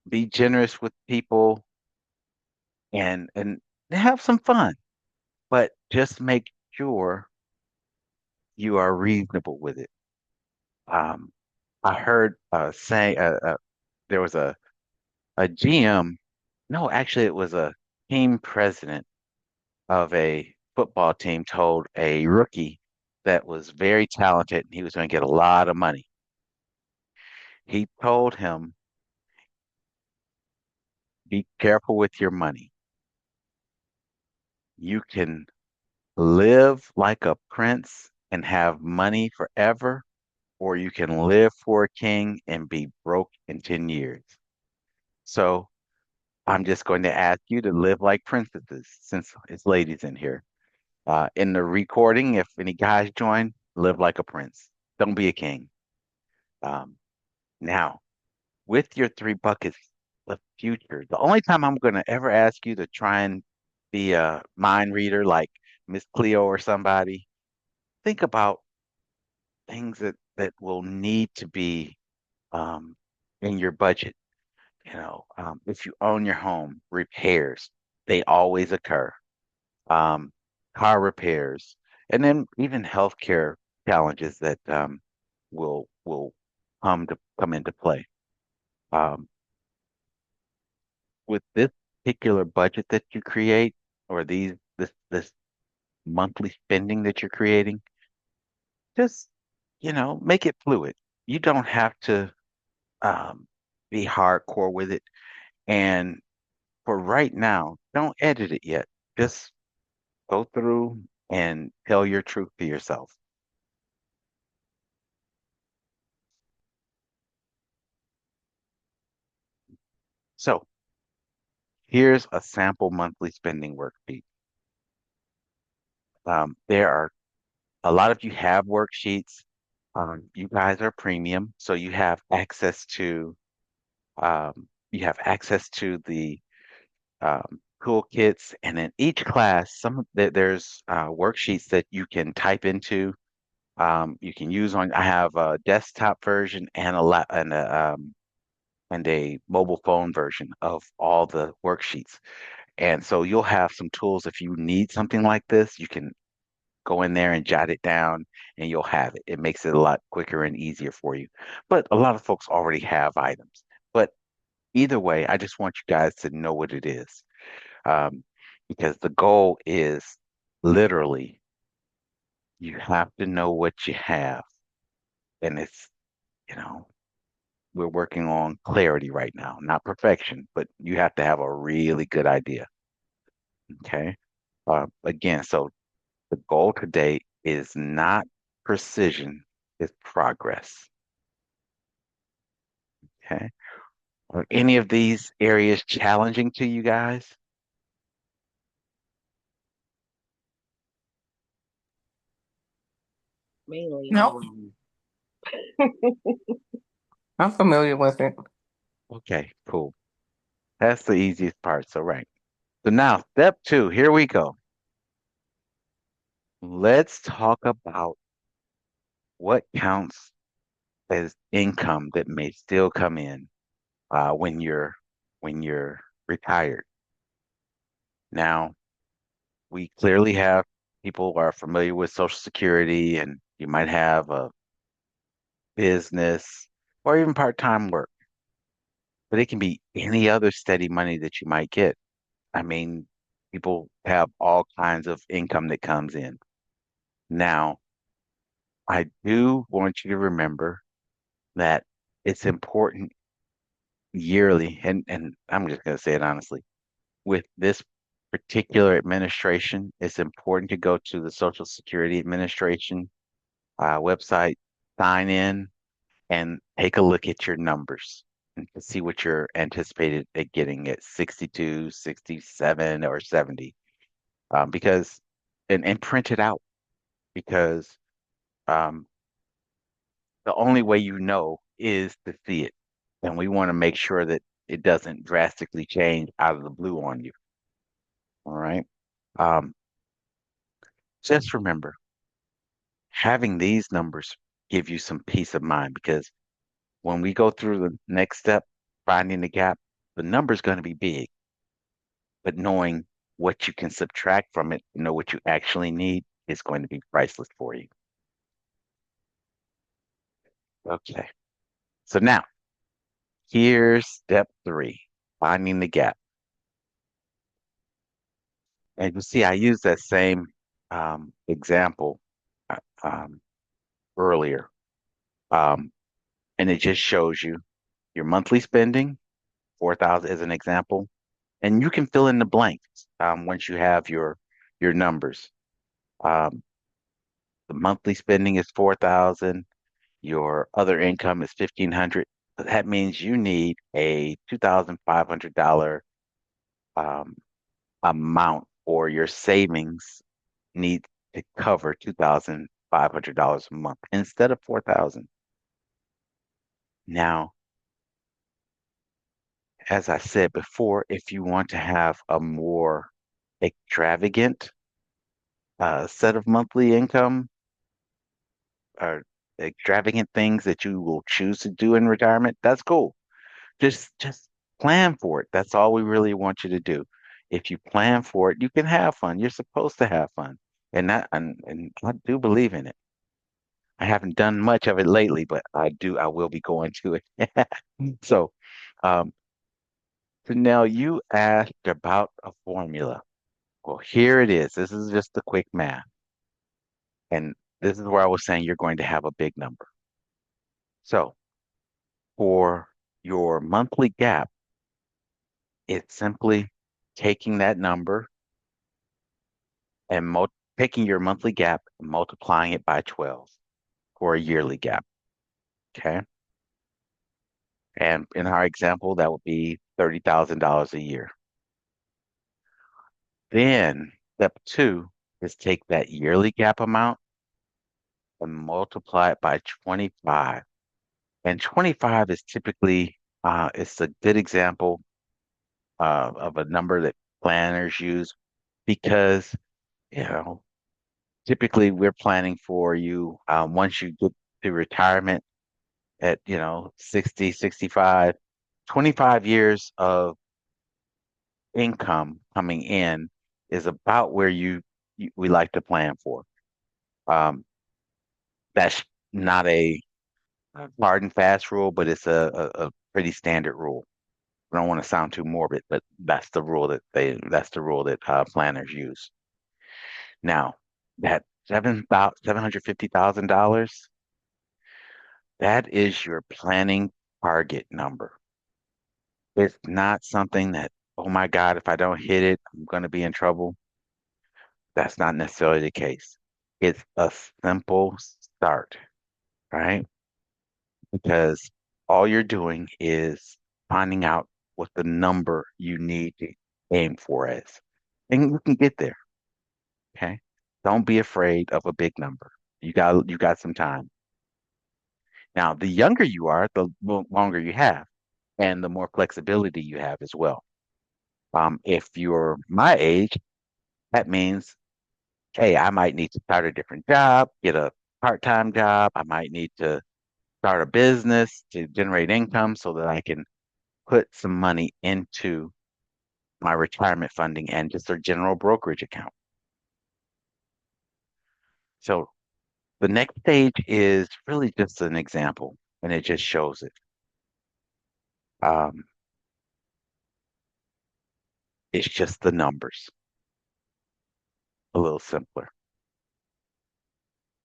be generous with people and have some fun, but just make sure you are reasonable with it. Um, I heard saying there was a GM. No, actually, it was a team president of a football team told a rookie that was very talented and he was going to get a lot of money. He told him, "Be careful with your money. You can live like a prince and have money forever, or you can live for a king and be broke in 10 years." So I'm just going to ask you to live like princesses since it's ladies in here. In the recording, if any guys join, live like a prince. Don't be a king. Um, Now, with your three buckets of future, the only time I'm going to ever ask you to try and be a mind reader like Miss Cleo or somebody, think about things that will need to be um, in your budget. If you own your home, repairs, they always occur. Um, Car repairs, and then even healthcare challenges that will come into play. Um, with this particular budget that you create, or this monthly spending that you're creating, just make it fluid. You don't have to um, be hardcore with it. And for right now, don't edit it yet. Just go through and tell your truth to yourself. So here's a sample monthly spending worksheet. There are a lot of you have worksheets. You guys are premium, so you have access to the toolkits, and in each class, there's worksheets that you can type into. You can use on. I have a desktop version and a mobile phone version of all the worksheets. And so you'll have some tools if you need something like this, you can go in there and jot it down and you'll have it. It makes it a lot quicker and easier for you. But a lot of folks already have items. But either way, I just want you guys to know what it is. Um, because the goal is literally you have to know what you have. And you know, we're working on clarity right now, not perfection, but you have to have a really good idea. Okay. Again, so the goal today is not precision, it's progress. Okay. Are any of these areas challenging to you guys? Mainly Nope, no. I'm familiar with it. Okay, cool. That's the easiest part. So, right. So now, step two, here we go. Let's talk about what counts as income that may still come in when you're retired. Now, we clearly have people who are familiar with Social Security, and you might have a business or even part-time work, but it can be any other steady money that you might get. I mean, people have all kinds of income that comes in. Now, I do want you to remember that it's important yearly, and I'm just going to say it honestly, with this particular administration, it's important to go to the Social Security Administration website, sign in, and take a look at your numbers and to see what you're anticipated at getting at 62, 67, or 70. Because and print it out because um, the only way you know is to see it. And we want to make sure that it doesn't drastically change out of the blue on you. All right. Um, just remember, having these numbers give you some peace of mind because when we go through the next step, finding the gap, the number's going to be big, but knowing what you can subtract from it, know what you actually need is going to be priceless for you. Okay. So now here's step three, finding the gap. And you see, I used that same example uh, um, earlier. Um, and it just shows you your monthly spending, 4,000 as an example, and you can fill in the blanks once you have your numbers. Um, the monthly spending is 4,000. Your other income is 1,500. That means you need a $2,500 um, amount, or your savings need to cover $2,500 a month instead of 4,000. Now, as I said before, if you want to have a more extravagant set of monthly income or extravagant things that you will choose to do in retirement, that's cool. Just plan for it. That's all we really want you to do. If you plan for it, you can have fun. You're supposed to have fun. And I do believe in it. I haven't done much of it lately, but I will be going to it. So, um, so now you asked about a formula. Well, here it is. This is just the quick math. And this is where I was saying you're going to have a big number. So for your monthly gap, it's simply taking that number and taking your monthly gap and multiplying it by 12 for a yearly gap. Okay. And in our example, that would be $30,000 a year. Then step two is take that yearly gap amount and multiply it by 25. And 25 is typically it's a good example of a number that planners use because, you know, typically we're planning for you once you get to retirement at, 60, 65, 25 years of income coming in is about where we like to plan for. Um, that's not a hard and fast rule, but it's a pretty standard rule. I don't want to sound too morbid, but that's the rule that planners use. Now, that $750,000, that is your planning target number. It's not something that, oh my God, if I don't hit it, I'm going to be in trouble. That's not necessarily the case. It's a simple start, right? Because all you're doing is finding out what the number you need to aim for is. And you can get there, okay? Don't be afraid of a big number. You got some time. Now, the younger you are, the longer you have, and the more flexibility you have as well. If you're my age, that means, hey, I might need to start a different job, get a part-time job. I might need to start a business to generate income so that I can put some money into my retirement funding and just a general brokerage account. So the next stage is really just an example, and it just shows it. Um, it's just the numbers, a little simpler.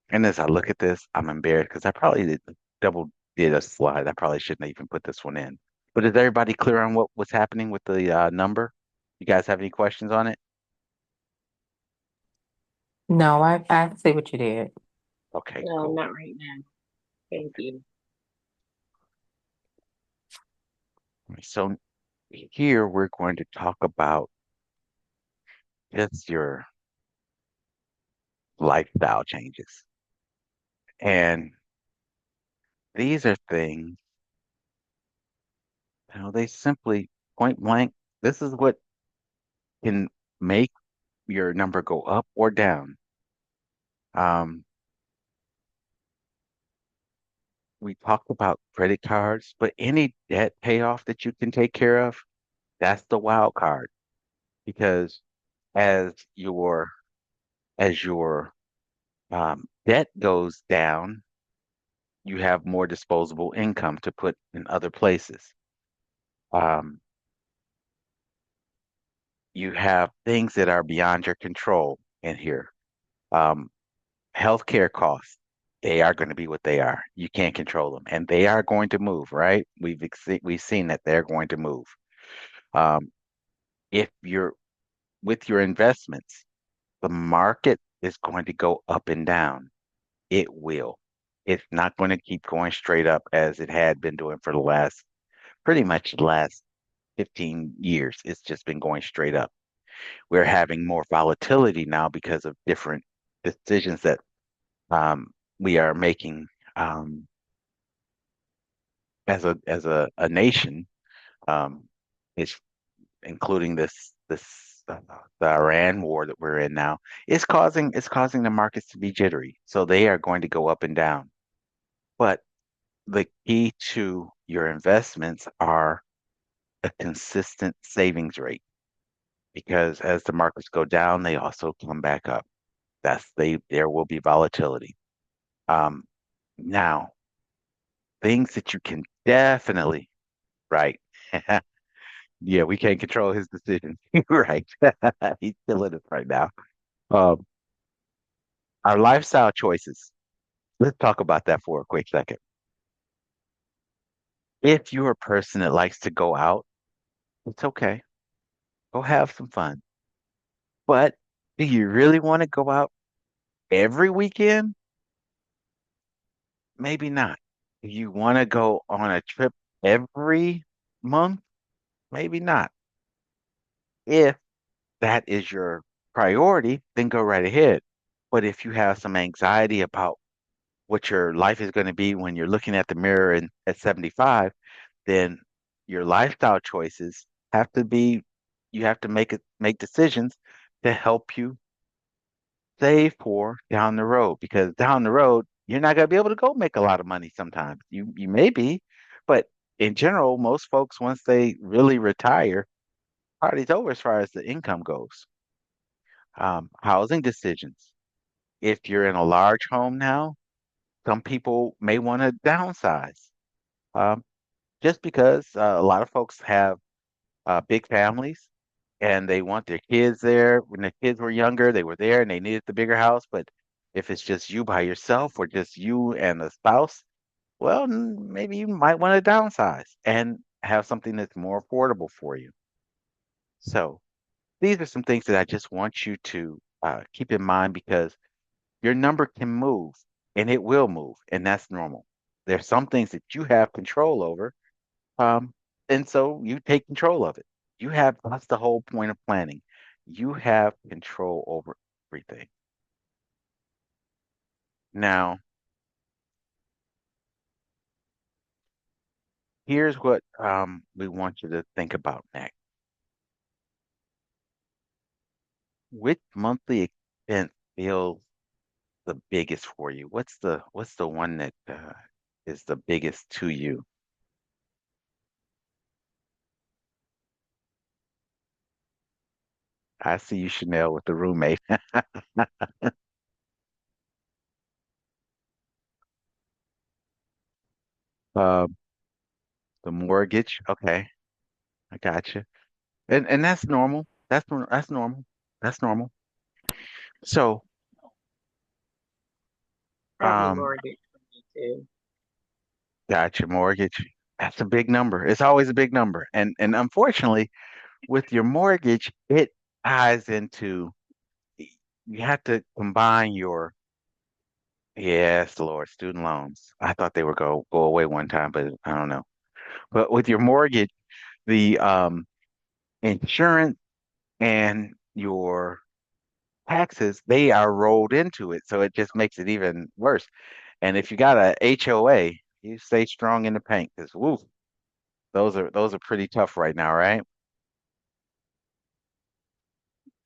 And as I look at this, I'm embarrassed because I probably double did a slide. I probably shouldn't even put this one in. But is everybody clear on what was happening with the number? You guys have any questions on it? No, I see what you did. Okay, No, cool. not right now. Thank you. So here we're going to talk about just your lifestyle changes. And these are things, they simply point blank, this is what can make your number go up or down. Um, we talked about credit cards, but any debt payoff that you can take care of, That's the wild card because as your as your debt goes down, you have more disposable income to put in other places. Um, you have things that are beyond your control in here. Um, Healthcare costs, they are going to be what they are. You can't control them, and they are going to move, right? We've seen that they're going to move. Um, if you're with your investments, the market is going to go up and down. It will. It's not going to keep going straight up as it had been doing for the last, pretty much the last 15 years. It's just been going straight up. We're having more volatility now because of different decisions that um, we are making um, as a nation. Um, it's including this the Iran war that we're in now. It's causing the markets to be jittery. So they are going to go up and down. But the key to your investments are a consistent savings rate because as the markets go down, they also come back up. There will be volatility. Um, Now, things that you can definitely, right. Yeah, we can't control his decisions. Right. He's killing us right now. Um, our lifestyle choices. Let's talk about that for a quick second. If you're a person that likes to go out, it's okay. Go have some fun. But do you really want to go out every weekend? Maybe not. Do you want to go on a trip every month? Maybe not. If that is your priority, then go right ahead. But if you have some anxiety about what your life is going to be when you're looking at the mirror at 75, then your lifestyle choices have to be, you have to make decisions to help you save for down the road because down the road you're not going to be able to go make a lot of money sometimes. You may be, but in general, most folks once they really retire, party's over as far as the income goes. Housing decisions. If you're in a large home now, some people may want to downsize. Um, just because a lot of folks have big families and they want their kids there. When the kids were younger, they were there and they needed the bigger house. But if it's just you by yourself or just you and a spouse, well, maybe you might want to downsize and have something that's more affordable for you. So these are some things that I just want you to keep in mind because your number can move and it will move, and that's normal. There's some things that you have control over. Um, and so you take control of it. That's the whole point of planning. You have control over everything. Now, here's what we want you to think about next. Which monthly expense feels the biggest for you? What's the one that is the biggest to you? I see you, Chanel, with the roommate. Um, the mortgage. Okay, I got you. And that's normal. That's normal. That's normal. So, Probably um, mortgage for me too. got your mortgage. That's a big number. It's always a big number. And unfortunately, with your mortgage, it ties into you have to combine your yes, Lord, student loans. I thought they would go away one time, but I don't know. But with your mortgage, the insurance and your taxes, they are rolled into it. So it just makes it even worse. And if you got a HOA, you stay strong in the paint because woo, those are pretty tough right now, right?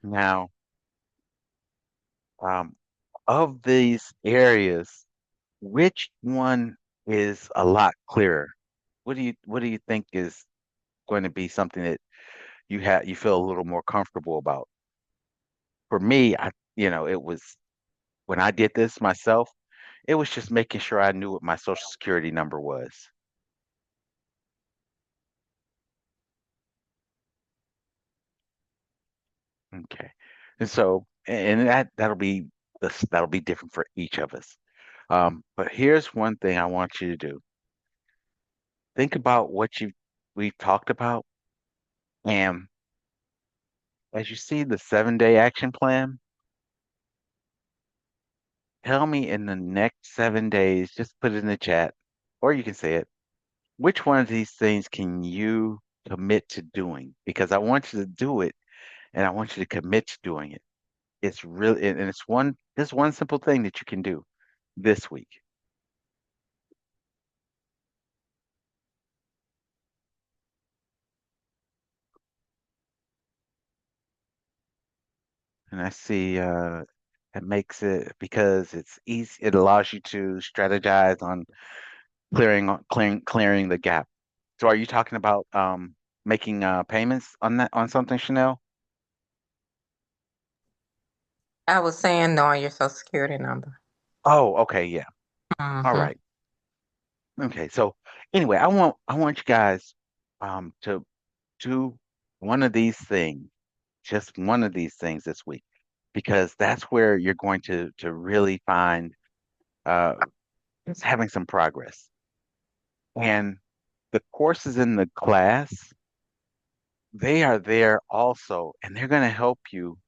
Now, um, of these areas, which one is a lot clearer? What do you think is going to be something that you feel a little more comfortable about. For me, it was when I did this myself, it was just making sure I knew what my social security number was. Okay. And so, and that'll be different for each of us. But here's one thing I want you to do. Think about what we've talked about, and as you see the 7-day action plan, tell me in the next 7 days, just put it in the chat, or you can say it. Which one of these things can you commit to doing? Because I want you to do it, and I want you to commit to doing it. It's really, and it's just one simple thing that you can do this week. And I see it makes it because it's easy. It allows you to strategize on clearing the gap. So are you talking about making payments on something, Chanel? I was saying knowing your social security number. Oh, okay, yeah. All Mm-hmm. right. Okay. So anyway, I want you guys to do one of these things, just one of these things this week, because that's where you're going to really find uh just having some progress. And the courses in the class, they are there also, and to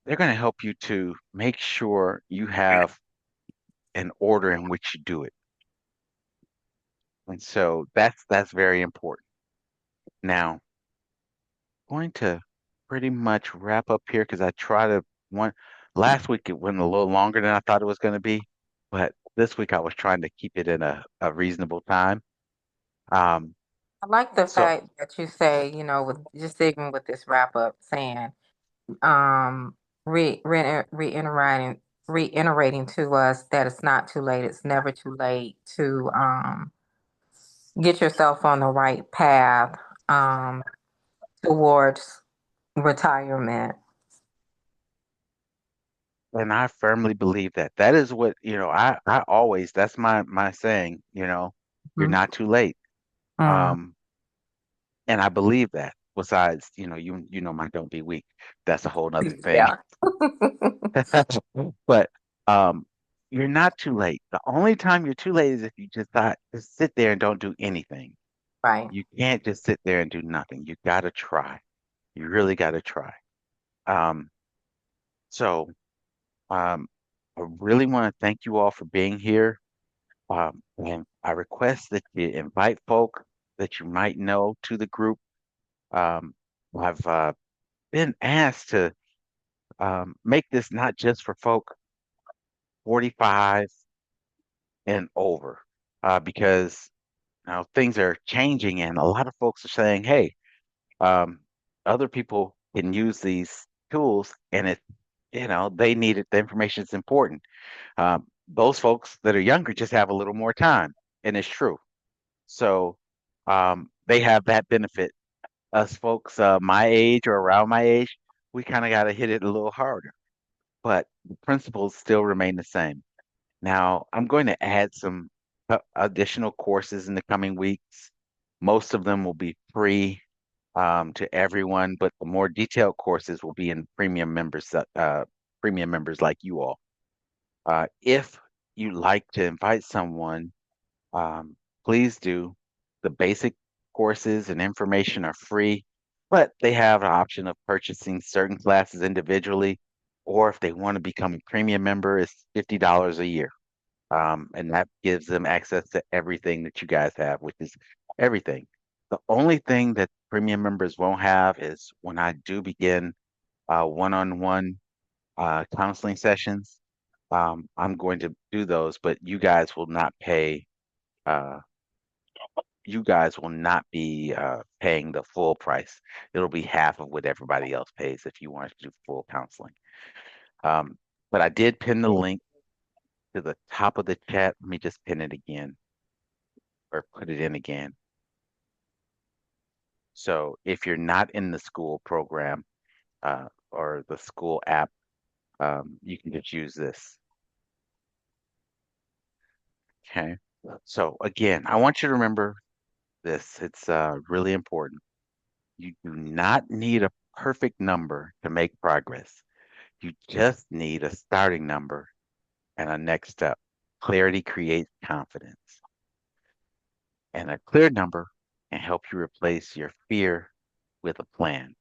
they're going to help you to make sure you have an order in which you do it. And so that's very important. Now, going to pretty much wrap up here because I try to one last week it went a little longer than I thought it was going to be, but this week I was trying to keep it in a reasonable time. Um, I like the so fact that you say, with just even with this wrap up saying, um, reiterating to us that it's not too late. It's never too late to get yourself on the right path um, towards retirement. And I firmly believe that. That is what, I always, that's my saying, you're Mhm. not too late. Mm. Um, and I believe that. Besides, you know my don't be weak. That's a whole nother thing. Yeah. But um, you're not too late. The only time you're too late is if you just sit there and don't do anything. Right. You can't just sit there and do nothing. You gotta try. You really gotta try. Um, so I really want to thank you all for being here. And I request that you invite folk that you might know to the group. Um, I've been asked to make this not just for folk 45 and over, because now things are changing and a lot of folks are saying, hey, um, other people can use these tools and they need it. The information is important. Those folks that are younger just have a little more time, and it's true. So they have that benefit. Us folks my age or around my age, we kind of got to hit it a little harder, but the principles still remain the same. Now, I'm going to add some additional courses in the coming weeks. Most of them will be free to everyone, but the more detailed courses will be in premium members like you all. If you'd like to invite someone, um, please do. The basic courses and information are free, but they have an option of purchasing certain classes individually, or if they want to become a premium member, it's $50 a year. And that gives them access to everything that you guys have, which is everything. The only thing that premium members won't have is when I do begin one-on-one counseling sessions. I'm going to do those, but you guys will not pay. Uh, you guys will not be paying the full price. It'll be half of what everybody else pays if you want to do full counseling. Um, but I did pin the link to the top of the chat. Let me just pin it again or put it in again. So if you're not in the school program or the school app, you can just use this. Okay. So again, I want you to remember this. It's really important. You do not need a perfect number to make progress. You just need a starting number and a next step. Clarity creates confidence. And a clear number can help you replace your fear with a plan.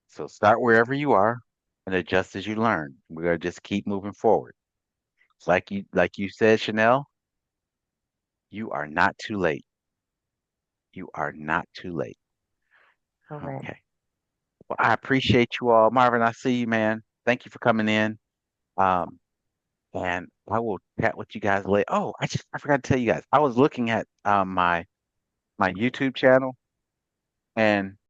So start wherever you are and adjust as you learn. We're gonna just keep moving forward. It's like you said, Chanel, you are not too late. You are not too late. Correct. Okay. Well, I appreciate you all. Marvin, I see you, man. Thank you for coming in. Um, and I will chat with you guys later. Oh, I forgot to tell you guys. I was looking at my YouTube channel and